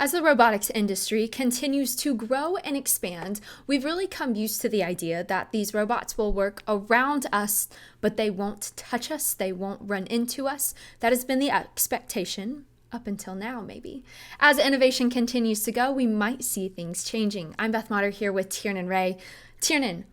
As the robotics industry continues to grow and expand, we've really come used to the idea that these robots will work around us, but they won't touch us, they won't run into us. That has been the expectation up until now, maybe. As innovation continues to go, we might see things changing. I'm Beth Motter here with Tiernan Ray. Tiernan,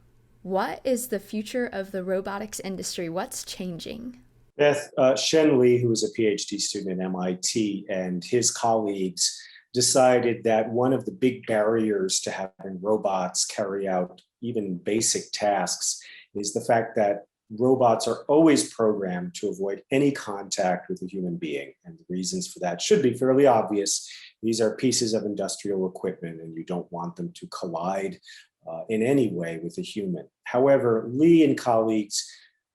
what is the future of the robotics industry? What's changing? Beth Shen Li, who was a PhD student at MIT, and his colleagues decided that one of the big barriers to having robots carry out even basic tasks is the fact that robots are always programmed to avoid any contact with a human being. And the reasons for that should be fairly obvious. These are pieces of industrial equipment, and you don't want them to collide in any way with a human. However, Li and colleagues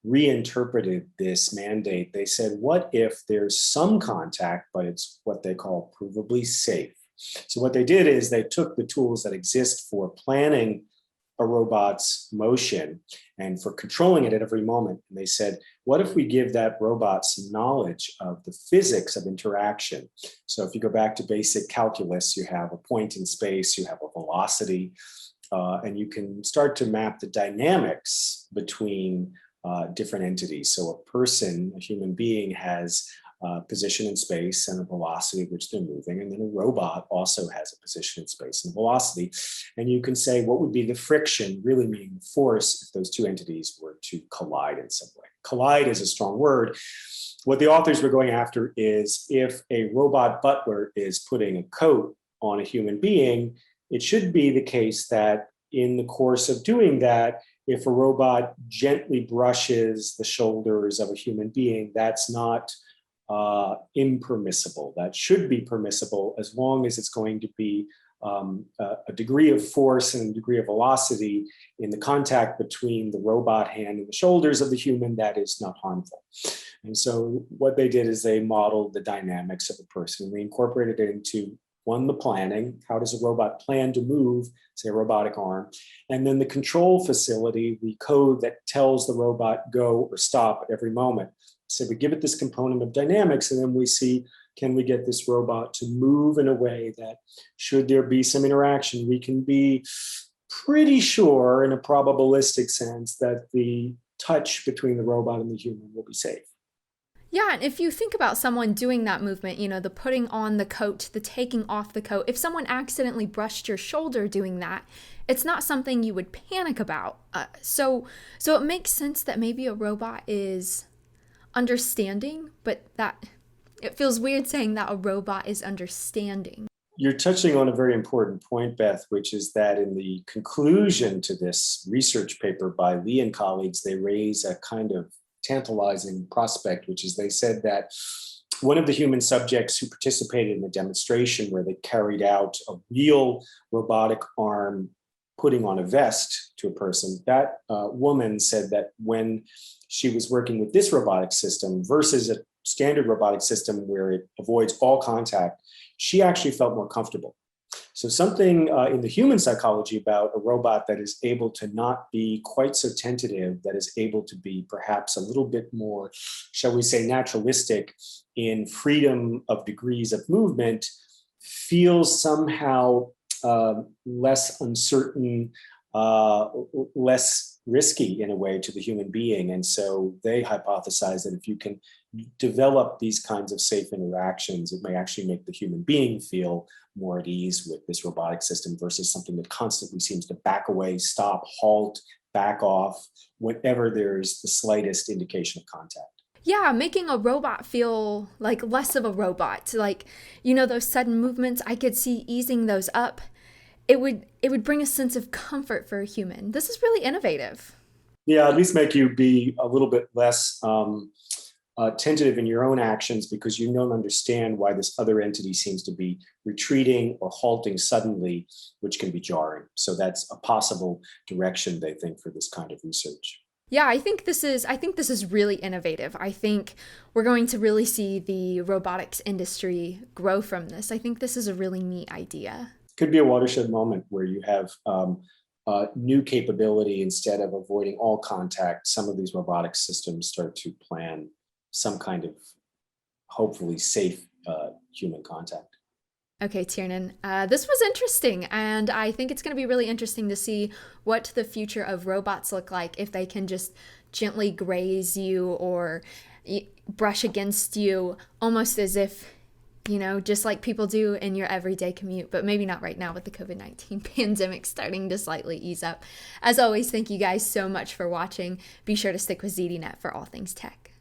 reinterpreted this mandate. They said, what if there's some contact, but it's what they call provably safe? So what they did is they took the tools that exist for planning a robot's motion and for controlling it at every moment. And they said, what if we give that robot some knowledge of the physics of interaction? So if you go back to basic calculus, you have a point in space, you have a velocity, and you can start to map the dynamics between different entities. So a person, a human being, has a position in space and a velocity at which they're moving. And then a robot also has a position in space and a velocity. And you can say, what would be the friction, really meaning the force, if those two entities were to collide in some way? Collide is a strong word. What the authors were going after is if a robot butler is putting a coat on a human being, it should be the case that in the course of doing that, if a robot gently brushes the shoulders of a human being, that's not impermissible. That should be permissible as long as it's going to be a degree of force and a degree of velocity in the contact between the robot hand and the shoulders of the human that is not harmful. And so what they did is they modeled the dynamics of a person. They incorporated it into one, the planning. How does a robot plan to move, say a robotic arm? And then the control facility, the code that tells the robot go or stop at every moment. So we give it this component of dynamics, and then we see, can we get this robot to move in a way that should there be some interaction, we can be pretty sure in a probabilistic sense that the touch between the robot and the human will be safe. Yeah, and if you think about someone doing that movement, the putting on the coat, the taking off the coat, if someone accidentally brushed your shoulder doing that, it's not something you would panic about. So it makes sense that maybe a robot is understanding, but that it feels weird saying that a robot is understanding. You're touching on a very important point, Beth, which is that in the conclusion to this research paper by Li and colleagues, they raise a kind of tantalizing prospect, which is they said that one of the human subjects who participated in the demonstration where they carried out a real robotic arm putting on a vest to a person, that woman said that when she was working with this robotic system versus a standard robotic system where it avoids all contact, she actually felt more comfortable. So something in the human psychology about a robot that is able to not be quite so tentative, that is able to be perhaps a little bit more, shall we say, naturalistic in freedom of degrees of movement, feels somehow less uncertain, less risky in a way to the human being. And so they hypothesize that if you can develop these kinds of safe interactions, it may actually make the human being feel more at ease with this robotic system versus something that constantly seems to back away, stop, halt, back off, whenever there's the slightest indication of contact. Yeah, making a robot feel like less of a robot. Like, those sudden movements, I could see easing those up. It would bring a sense of comfort for a human. This is really innovative. Yeah, at least make you be a little bit less tentative in your own actions because you don't understand why this other entity seems to be retreating or halting suddenly, which can be jarring. So that's a possible direction, they think, for this kind of research. Yeah, I think this is really innovative. I think we're going to really see the robotics industry grow from this. I think this is a really neat idea. Could be a watershed moment where you have new capability instead of avoiding all contact. Some of these robotic systems start to plan some kind of hopefully safe human contact. Okay, Tiernan, this was interesting, and I think it's going to be really interesting to see what the future of robots look like if they can just gently graze you or brush against you, almost as if, just like people do in your everyday commute, but maybe not right now with the COVID-19 pandemic starting to slightly ease up. As always, thank you guys so much for watching. Be sure to stick with ZDNet for all things tech.